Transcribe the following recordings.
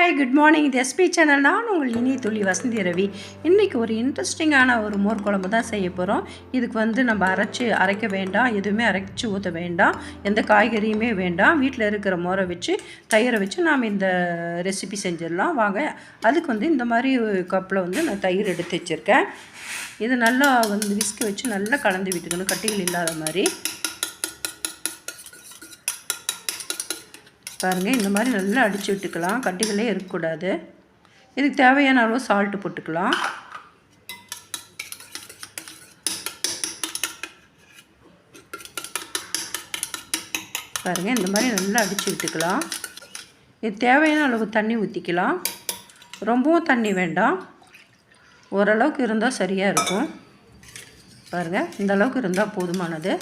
Hi good morning. இது SP channel. நான் உங்கள் இனிய துளி வசந்தி ரவி. இன்றைக்கி ஒரு இன்ட்ரெஸ்டிங்கான ஒரு மோர் குழம்பு தான் செய்ய போகிறோம். இதுக்கு நம்ம அரைக்க வேண்டாம், எதுவுமே அரைச்சி ஊற்ற வேண்டாம், எந்த காய்கறியுமே வேண்டாம். வீட்டில் இருக்கிற மோரை வச்சு தயிரை வச்சு நாம் இந்த ரெசிபி செஞ்சிடலாம் வாங்க. அதுக்கு இந்த மாதிரி கப்பில் நான் தயிர் எடுத்து வச்சுருக்கேன். இது நல்லா விஸ்கி வச்சு நல்லா கலந்து விட்டுக்கணும், கட்டிகள் இல்லாத மாதிரி. பாருங்கள், இந்த மாதிரி நல்லா அடித்து விட்டுக்கலாம், கட்டிகளே இருக்கக்கூடாது. இதுக்கு தேவையான அளவு சால்ட்டு போட்டுக்கலாம். பாருங்கள், இந்த மாதிரி நல்லா அடித்து விட்டுக்கலாம். இது தேவையான அளவு தண்ணி ஊற்றிக்கலாம். ரொம்பவும் தண்ணி வேண்டாம், ஓரளவுக்கு இருந்தால் சரியாக இருக்கும். பாருங்கள், இந்த அளவுக்கு இருந்தால் போதுமானது.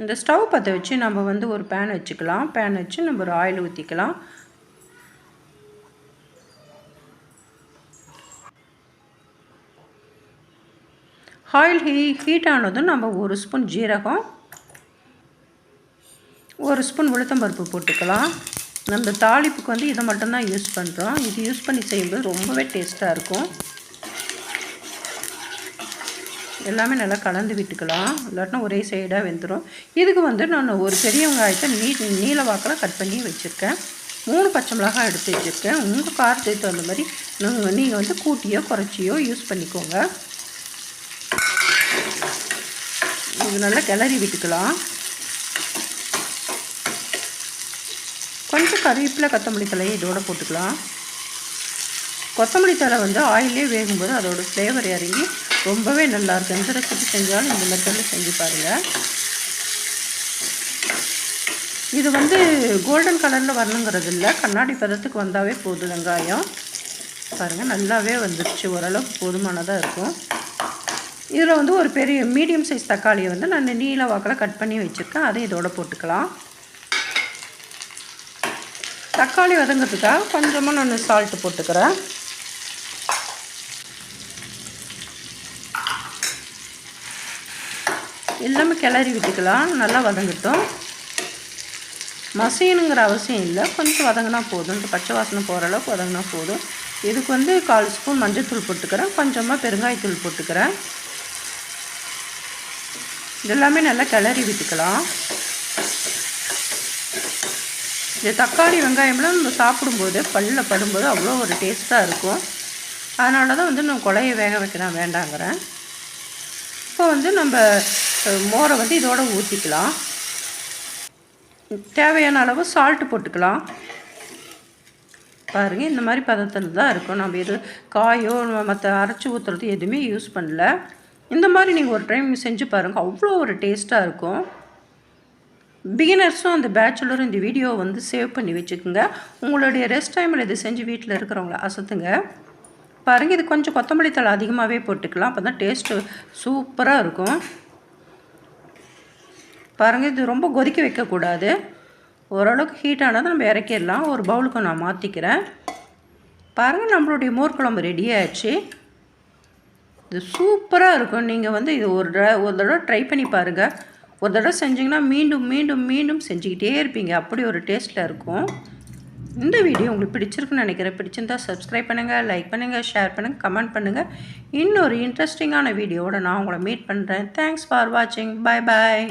இந்த ஸ்டவ் பற்ற வச்சு நம்ம ஒரு பேன் வச்சுக்கலாம். பேன் வச்சு நம்ம ஒரு ஆயில் ஊற்றிக்கலாம். ஆயில் ஹீட் ஆனதும் நம்ம ஒரு ஸ்பூன் ஜீரகம், ஒரு ஸ்பூன் உளுத்தம்பருப்பு போட்டுக்கலாம். நம்ம தாளிப்புக்கு இதை மட்டும்தான் யூஸ் பண்ணுறோம். இது யூஸ் பண்ணி செய்யும்போது ரொம்பவே டேஸ்ட்டாக இருக்கும். எல்லாமே நல்லா கலந்து விட்டுக்கலாம், இல்லாட்டினா ஒரே சைடாக வெந்துடும். இதுக்கு நான் ஒரு பெரிய வெங்காயத்தை நீல வாக்கில் கட் பண்ணி வச்சுருக்கேன். 3 பச்சை மிளகாய் எடுத்து வச்சுருக்கேன். உங்கள் காரத்துக்கு தகுந்த மாதிரி நீங்கள் கூட்டியோ குறைச்சியோ யூஸ் பண்ணிக்கோங்க. இது நல்லா கிளறி விட்டுக்கலாம். கொஞ்சம் கருவேப்பிலை, கொத்தமல்லி தலையை இதோடு போட்டுக்கலாம். கொத்தமல்லி தழை ஆயிலே வேகும்போது அதோட ஃப்ளேவர் இறங்கி ரொம்பவே நல்லாயிருக்கும். எந்த ரெசிபி செஞ்சாலும் இந்த மெத்தடில் செஞ்சு பாருங்கள். இது கோல்டன் கலரில் வரணுங்கிறது இல்லை, கண்ணாடி பதத்துக்கு வந்தாவே போதும். வெங்காயம் பாருங்கள் நல்லாவே வந்துடுச்சு, ஓரளவுக்கு போதுமானதாக இருக்கும். இதில் ஒரு பெரிய மீடியம் சைஸ் தக்காளியை நான் நீல வாக்கில் கட் பண்ணி வச்சுருக்கேன். அதை இதோட போட்டுக்கலாம். தக்காளி வதங்கிறதுக்காக கொஞ்சமாக நான் சால்ட்டு போட்டுக்கிறேன். எல்லாமே கிளறி விட்டுக்கலாம், நல்லா வதங்கட்டும். மசியணுங்கிற அவசியம் இல்லை, கொஞ்சம் வதங்கினா போதும். பச்சை வாசனை போகிற அளவுக்கு வதங்கினா போதும். இதுக்கு 1/4 ஸ்பூன் மஞ்சள்தூள் போட்டுக்கிறேன், கொஞ்சமாக பெருங்காயத்தூள் போட்டுக்கிறேன். இதெல்லாமே நல்லா கிளறி விட்டுக்கலாம். இந்த தக்காளி வெங்காயம்லாம் நம்ம சாப்பிடும்போது பல்லில் படும்போது அவ்வளோ ஒரு டேஸ்ட்டாக இருக்கும். அதனால தான் நான் குழைய வேக வைக்கிறேன் வேண்டாங்கிறேன். இப்போ நம்ம மோரை இதோடு ஊற்றிக்கலாம். தேவையான அளவு சால்ட்டு போட்டுக்கலாம். பாருங்கள், இந்த மாதிரி பதத்தில் தான் இருக்கும். நம்ம எது காயோ மற்ற அரைச்சி ஊற்றுறது எதுவுமே யூஸ் பண்ணல. இந்த மாதிரி நீங்கள் ஒரு டைம் செஞ்சு பாருங்கள், அவ்வளோ ஒரு டேஸ்ட்டாக இருக்கும். பிகினர்ஸும் அந்த பேச்சுலரும் இந்த வீடியோவை சேவ் பண்ணி வச்சுக்கோங்க. உங்களுடைய ரெஸ்ட் டைமில் இது செஞ்சு வீட்டில் இருக்கிறவங்கள அசத்துங்க. பாருங்கள், இது கொஞ்சம் கொத்தமல்லி தழை அதிகமாகவே போட்டுக்கலாம், அப்போ தான் டேஸ்ட்டு சூப்பராக இருக்கும். பாருங்கள், இது ரொம்ப கொதிக்க வைக்கக்கூடாது. ஓரளவுக்கு ஹீட் ஆனால் நம்ம இறக்கிடலாம். ஒரு பவுலுக்கு நான் மாற்றிக்கிறேன். பாருங்கள், நம்மளுடைய மோர் குழம்பு ரெடி ஆகிடுச்சு. இது சூப்பராக இருக்கும். நீங்கள் இது ஒரு தடவை ட்ரை பண்ணி பாருங்கள். ஒரு தடவை செஞ்சிங்கன்னா மீண்டும் மீண்டும் மீண்டும் செஞ்சுக்கிட்டே இருப்பீங்க, அப்படி ஒரு டேஸ்ட்டில் இருக்கும். இந்த வீடியோ உங்களுக்கு பிடிச்சிருக்குன்னு நினைக்கிறேன். பிடிச்சிருந்தா சப்ஸ்கிரைப் பண்ணுங்கள், லைக் பண்ணுங்கள், ஷேர் பண்ணுங்கள், கமெண்ட் பண்ணுங்கள். இன்னொரு இன்ட்ரெஸ்டிங்கான வீடியோவோட நான் உங்களை மீட் பண்ணுறேன். தேங்க்ஸ் ஃபார் வாட்சிங். Bye bye.